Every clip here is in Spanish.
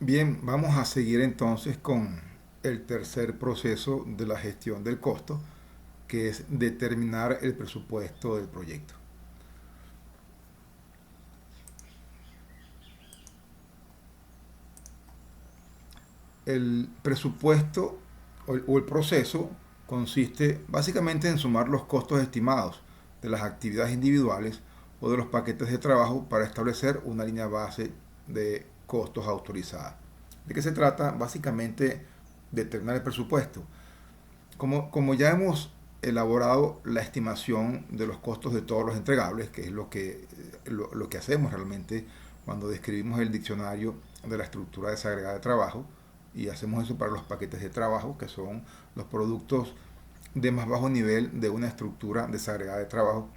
Bien, vamos a seguir entonces con el tercer proceso de la gestión del costo, que es determinar el presupuesto del proyecto. El presupuesto o el proceso consiste básicamente en sumar los costos estimados de las actividades individuales o de los paquetes de trabajo para establecer una línea base de costos autorizada. ¿De qué se trata? Básicamente determinar el presupuesto. Como ya hemos elaborado la estimación de los costos de todos los entregables, que es lo que hacemos realmente cuando describimos el diccionario de la estructura desagregada de trabajo, y hacemos eso para los paquetes de trabajo, que son los productos de más bajo nivel de una estructura desagregada de trabajo.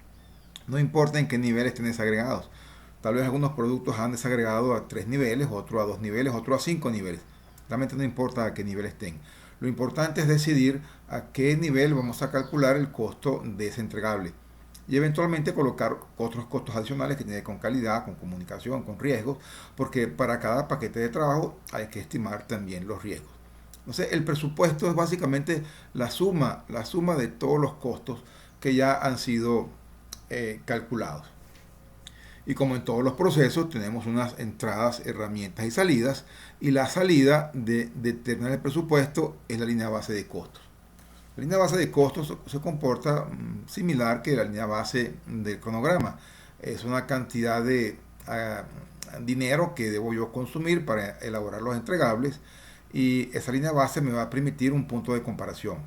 No importa en qué nivel estén desagregados. Tal vez algunos productos han desagregado a 3 niveles, otro a 2 niveles, otro a 5 niveles. Realmente no importa a qué nivel estén. Lo importante es decidir a qué nivel vamos a calcular el costo de ese entregable y eventualmente colocar otros costos adicionales que tienen con calidad, con comunicación, con riesgos, porque para cada paquete de trabajo hay que estimar también los riesgos. Entonces, el presupuesto es básicamente la suma de todos los costos que ya han sido calculados. Y como en todos los procesos, tenemos unas entradas, herramientas y salidas. Y la salida de determinar el presupuesto es la línea base de costos. La línea base de costos se comporta similar que la línea base del cronograma. Es una cantidad de dinero que debo yo consumir para elaborar los entregables, y esa línea base me va a permitir un punto de comparación.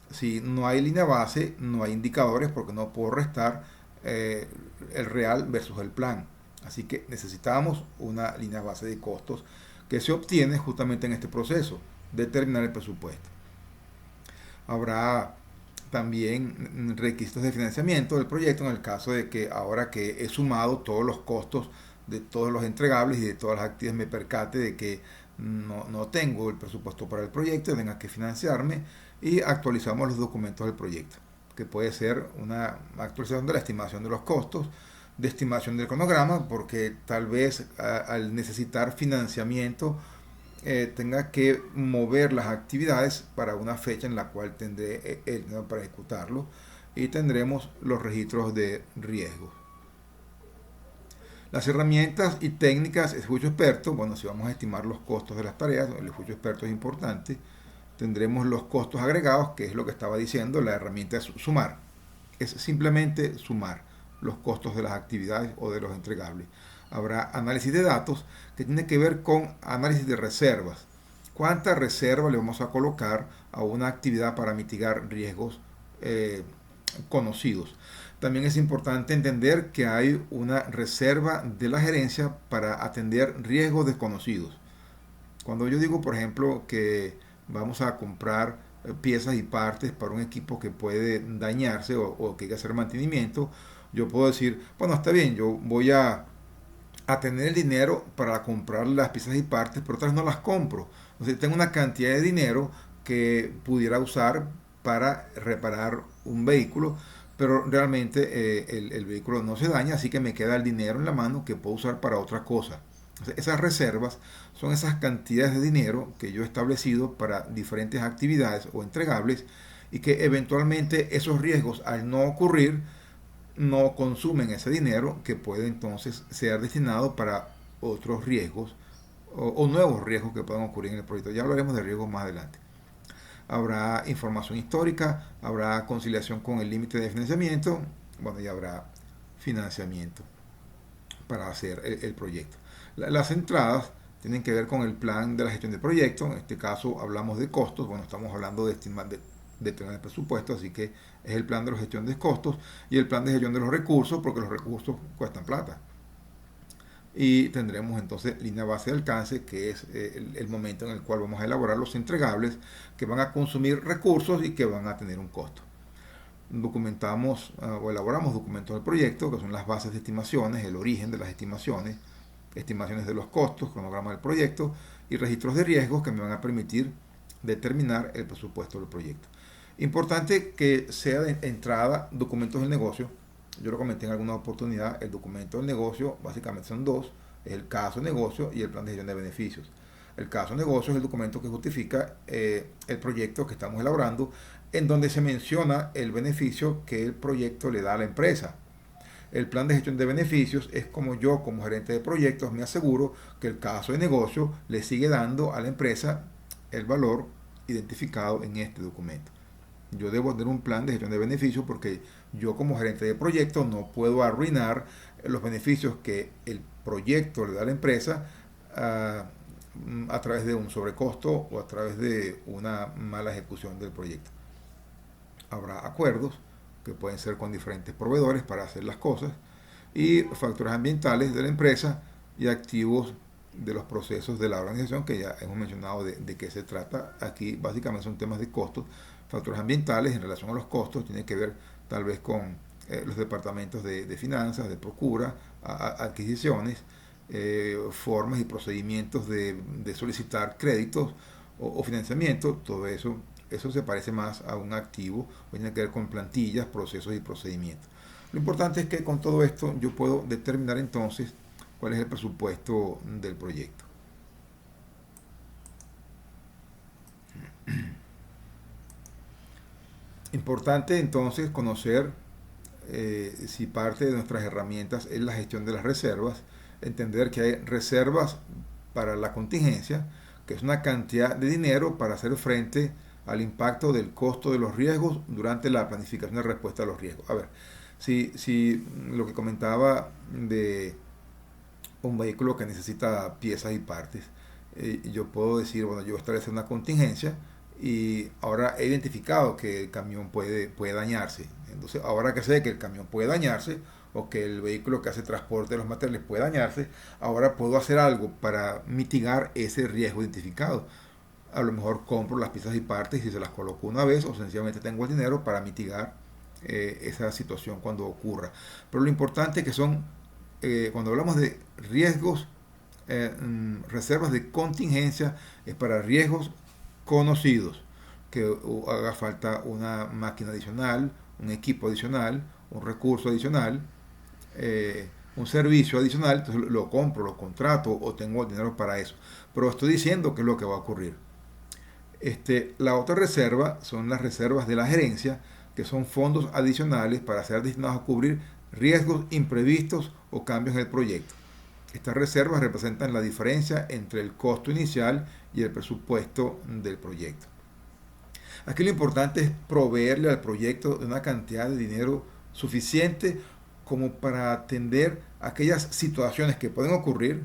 Si no hay línea base, no hay indicadores porque no puedo restar eh, el real versus el plan. Así que necesitamos una línea base de costos que se obtiene justamente en este proceso, determinar el presupuesto. Habrá también requisitos de financiamiento del proyecto en el caso de que ahora que he sumado todos los costos de todos los entregables y de todas las actividades me percate de que no tengo el presupuesto para el proyecto, tenga que financiarme, y actualizamos los documentos del proyecto, que puede ser una actualización de la estimación de los costos, de estimación del cronograma, porque tal vez al necesitar financiamiento tenga que mover las actividades para una fecha en la cual tendré el dinero para ejecutarlo, y tendremos los registros de riesgos. Las herramientas y técnicas es juicio experto. Bueno, si vamos a estimar los costos de las tareas, el juicio experto es importante. Tendremos los costos agregados, que es lo que estaba diciendo, la herramienta es sumar. Es simplemente sumar los costos de las actividades o de los entregables. Habrá análisis de datos, que tiene que ver con análisis de reservas. ¿Cuánta reserva le vamos a colocar a una actividad para mitigar riesgos conocidos? También es importante entender que hay una reserva de la gerencia para atender riesgos desconocidos. Cuando yo digo, por ejemplo, que vamos a comprar piezas y partes para un equipo que puede dañarse o que hay que hacer mantenimiento, yo puedo decir, bueno, está bien, yo voy a tener el dinero para comprar las piezas y partes, pero otras no las compro. Entonces tengo una cantidad de dinero que pudiera usar para reparar un vehículo, pero realmente el vehículo no se daña, así que me queda el dinero en la mano que puedo usar para otra cosa. Entonces, esas reservas son esas cantidades de dinero que yo he establecido para diferentes actividades o entregables, y que eventualmente esos riesgos, al no ocurrir, no consumen ese dinero que puede entonces ser destinado para otros riesgos o nuevos riesgos que puedan ocurrir en el proyecto. Ya hablaremos de riesgos más adelante. Habrá información histórica, habrá conciliación con el límite de financiamiento, bueno, y habrá financiamiento para hacer el proyecto. Las entradas tienen que ver con el plan de la gestión del proyecto. En este caso hablamos de costos. Bueno, estamos hablando de estimar de tener el presupuesto, así que es el plan de la gestión de costos y el plan de gestión de los recursos, porque los recursos cuestan plata. Y tendremos entonces línea base de alcance, que es el momento en el cual vamos a elaborar los entregables que van a consumir recursos y que van a tener un costo. Documentamos o elaboramos documentos del proyecto, que son las bases de estimaciones, el origen de las estimaciones, estimaciones de los costos, cronograma del proyecto y registros de riesgos que me van a permitir determinar el presupuesto del proyecto. Importante que sea de entrada documentos del negocio. Yo lo comenté en alguna oportunidad, el documento del negocio básicamente son dos, es el caso de negocio y el plan de gestión de beneficios. El caso de negocio es el documento que justifica el proyecto que estamos elaborando, en donde se menciona el beneficio que el proyecto le da a la empresa. El plan de gestión de beneficios es como yo, como gerente de proyectos, me aseguro que el caso de negocio le sigue dando a la empresa el valor identificado en este documento. Yo debo tener un plan de gestión de beneficios porque yo como gerente de proyecto no puedo arruinar los beneficios que el proyecto le da a la empresa a, a través de un sobrecosto o a través de una mala ejecución del proyecto. Habrá acuerdos que pueden ser con diferentes proveedores para hacer las cosas y factores ambientales de la empresa y activos de los procesos de la organización que ya hemos mencionado de qué se trata. Aquí básicamente son temas de costos, factores ambientales en relación a los costos, tiene que ver tal vez con los departamentos de finanzas, de procura, adquisiciones, formas y procedimientos de solicitar créditos o financiamiento, todo eso se parece más a un activo, tiene que ver con plantillas, procesos y procedimientos. Lo importante es que con todo esto yo puedo determinar entonces cuál es el presupuesto del proyecto. Importante entonces conocer si parte de nuestras herramientas es la gestión de las reservas, entender que hay reservas para la contingencia, que es una cantidad de dinero para hacer frente al impacto del costo de los riesgos durante la planificación de respuesta a los riesgos. A ver, si lo que comentaba de un vehículo que necesita piezas y partes, yo puedo decir, bueno, yo establecer una contingencia y ahora he identificado que el camión puede dañarse. Entonces, ahora que sé que el camión puede dañarse o que el vehículo que hace transporte de los materiales puede dañarse, ahora puedo hacer algo para mitigar ese riesgo identificado. A lo mejor compro las piezas y partes y se las coloco una vez o sencillamente tengo el dinero para mitigar esa situación cuando ocurra. Pero lo importante es que son, cuando hablamos de riesgos, reservas de contingencia, es para riesgos conocidos, que haga falta una máquina adicional, un equipo adicional, un recurso adicional, un servicio adicional, entonces lo compro, lo contrato o tengo el dinero para eso. Pero estoy diciendo que es lo que va a ocurrir. La otra reserva son las reservas de la gerencia, que son fondos adicionales para ser destinados a cubrir riesgos imprevistos o cambios en el proyecto. Estas reservas representan la diferencia entre el costo inicial y el presupuesto del proyecto. Aquí lo importante es proveerle al proyecto de una cantidad de dinero suficiente como para atender aquellas situaciones que pueden ocurrir,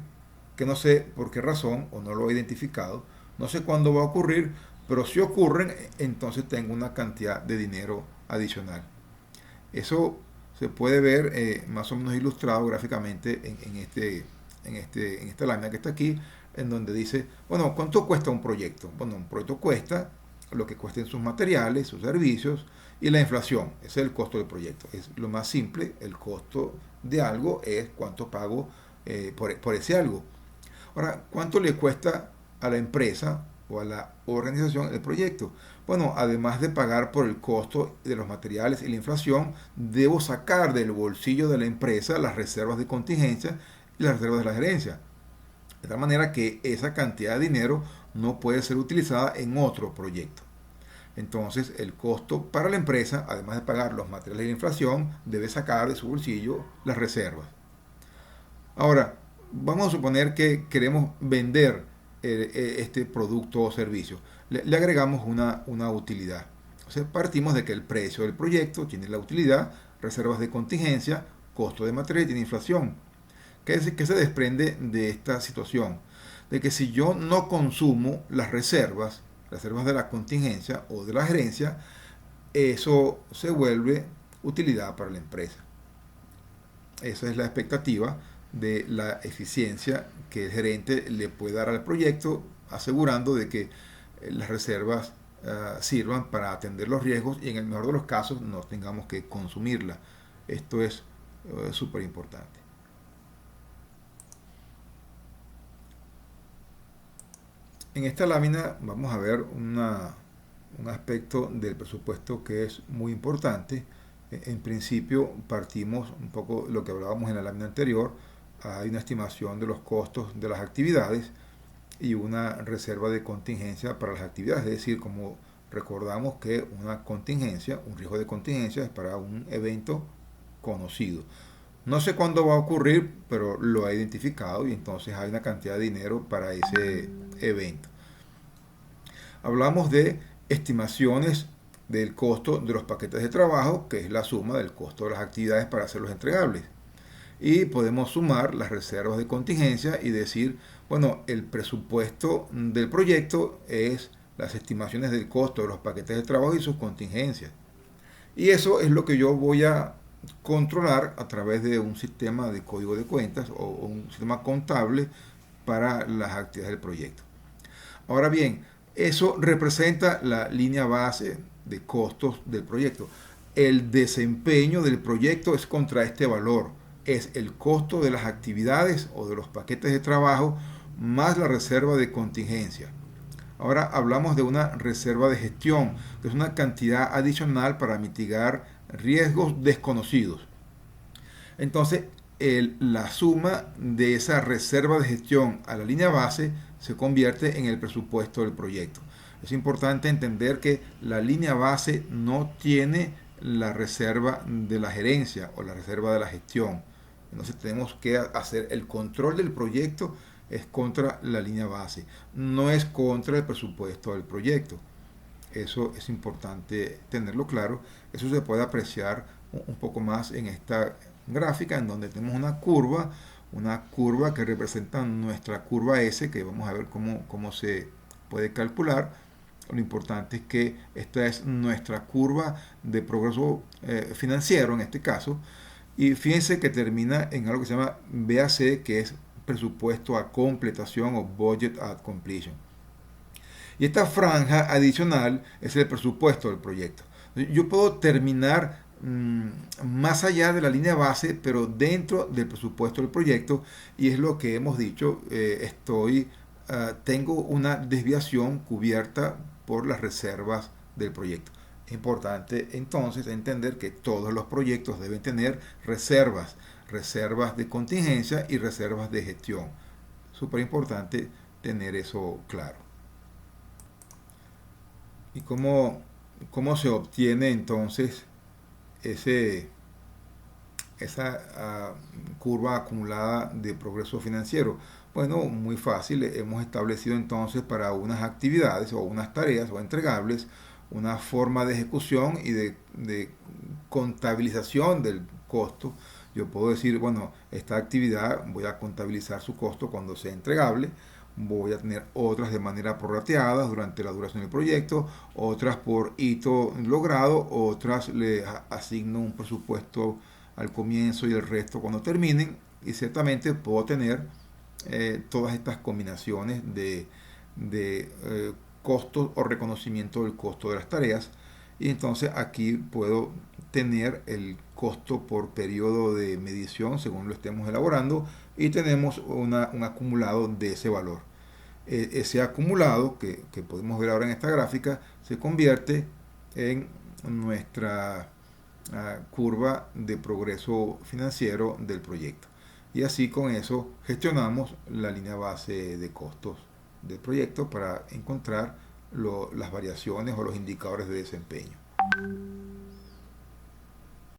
que no sé por qué razón o no lo he identificado, no sé cuándo va a ocurrir, pero si ocurren, entonces tengo una cantidad de dinero adicional. Eso se puede ver más o menos ilustrado gráficamente en esta lámina que está aquí, en donde dice, bueno, ¿cuánto cuesta un proyecto? Bueno, un proyecto cuesta lo que cuesten sus materiales, sus servicios y la inflación. Ese es el costo del proyecto. Es lo más simple, el costo de algo es cuánto pago por ese algo. Ahora, ¿cuánto le cuesta a la empresa o a la organización el proyecto? Bueno, además de pagar por el costo de los materiales y la inflación, debo sacar del bolsillo de la empresa las reservas de contingencia y las reservas de la gerencia. De tal manera que esa cantidad de dinero no puede ser utilizada en otro proyecto. Entonces, el costo para la empresa, además de pagar los materiales y la inflación, debe sacar de su bolsillo las reservas. Ahora, vamos a suponer que queremos vender este producto o servicio. Le agregamos una utilidad. O sea, partimos de que el precio del proyecto tiene la utilidad, reservas de contingencia, costo de material y tiene inflación. ¿Qué se desprende de esta situación? De que si yo no consumo las reservas de la contingencia o de la gerencia, eso se vuelve utilidad para la empresa. Esa es la expectativa de la eficiencia que el gerente le puede dar al proyecto, asegurando de que las reservas sirvan para atender los riesgos y en el mejor de los casos no tengamos que consumirla. Esto es súper importante. En esta lámina vamos a ver un aspecto del presupuesto que es muy importante. En principio partimos un poco lo que hablábamos en la lámina anterior. Hay una estimación de los costos de las actividades y una reserva de contingencia para las actividades. Es decir, como recordamos que una contingencia, un riesgo de contingencia es para un evento conocido. No sé cuándo va a ocurrir, pero lo he identificado y entonces hay una cantidad de dinero para ese evento. Hablamos de estimaciones del costo de los paquetes de trabajo, que es la suma del costo de las actividades para hacerlos entregables. Y podemos sumar las reservas de contingencia y decir, bueno, el presupuesto del proyecto es las estimaciones del costo de los paquetes de trabajo y sus contingencias. Y eso es lo que yo voy a controlar a través de un sistema de código de cuentas o un sistema contable para las actividades del proyecto. Ahora bien, eso representa la línea base de costos del proyecto. El desempeño del proyecto es contra este valor. Es el costo de las actividades o de los paquetes de trabajo más la reserva de contingencia. Ahora hablamos de una reserva de gestión, que es una cantidad adicional para mitigar riesgos desconocidos. Entonces, la suma de esa reserva de gestión a la línea base se convierte en el presupuesto del proyecto. Es importante entender que la línea base no tiene la reserva de la gerencia o la reserva de la gestión. Entonces tenemos que hacer el control del proyecto es contra la línea base, no es contra el presupuesto del proyecto. Eso es importante tenerlo claro. Eso se puede apreciar un poco más en esta gráfica en donde tenemos una curva que representa nuestra curva S, que vamos a ver cómo se puede calcular. Lo importante es que esta es nuestra curva de progreso financiero en este caso. Y fíjense que termina en algo que se llama BAC, que es presupuesto a completación o budget at completion. Y esta franja adicional es el presupuesto del proyecto. Yo puedo terminar más allá de la línea base, pero dentro del presupuesto del proyecto, y es lo que hemos dicho, tengo una desviación cubierta por las reservas del proyecto. Es importante entonces entender que todos los proyectos deben tener reservas de contingencia y reservas de gestión. Súper importante tener eso claro. ¿Y cómo se obtiene entonces esa curva acumulada de progreso financiero? Bueno, muy fácil. Hemos establecido entonces para unas actividades o unas tareas o entregables una forma de ejecución y de contabilización del costo. Yo puedo decir, bueno, esta actividad voy a contabilizar su costo cuando sea entregable, voy a tener otras de manera prorrateada durante la duración del proyecto, otras por hito logrado, otras le asigno un presupuesto al comienzo y el resto cuando terminen, y ciertamente puedo tener todas estas combinaciones de costos o reconocimiento del costo de las tareas, y entonces aquí puedo tener el costo por periodo de medición según lo estemos elaborando y tenemos un acumulado de ese valor. Ese acumulado que podemos ver ahora en esta gráfica se convierte en nuestra curva de progreso financiero del proyecto. Y así con eso gestionamos la línea base de costos del proyecto para encontrar las variaciones o los indicadores de desempeño.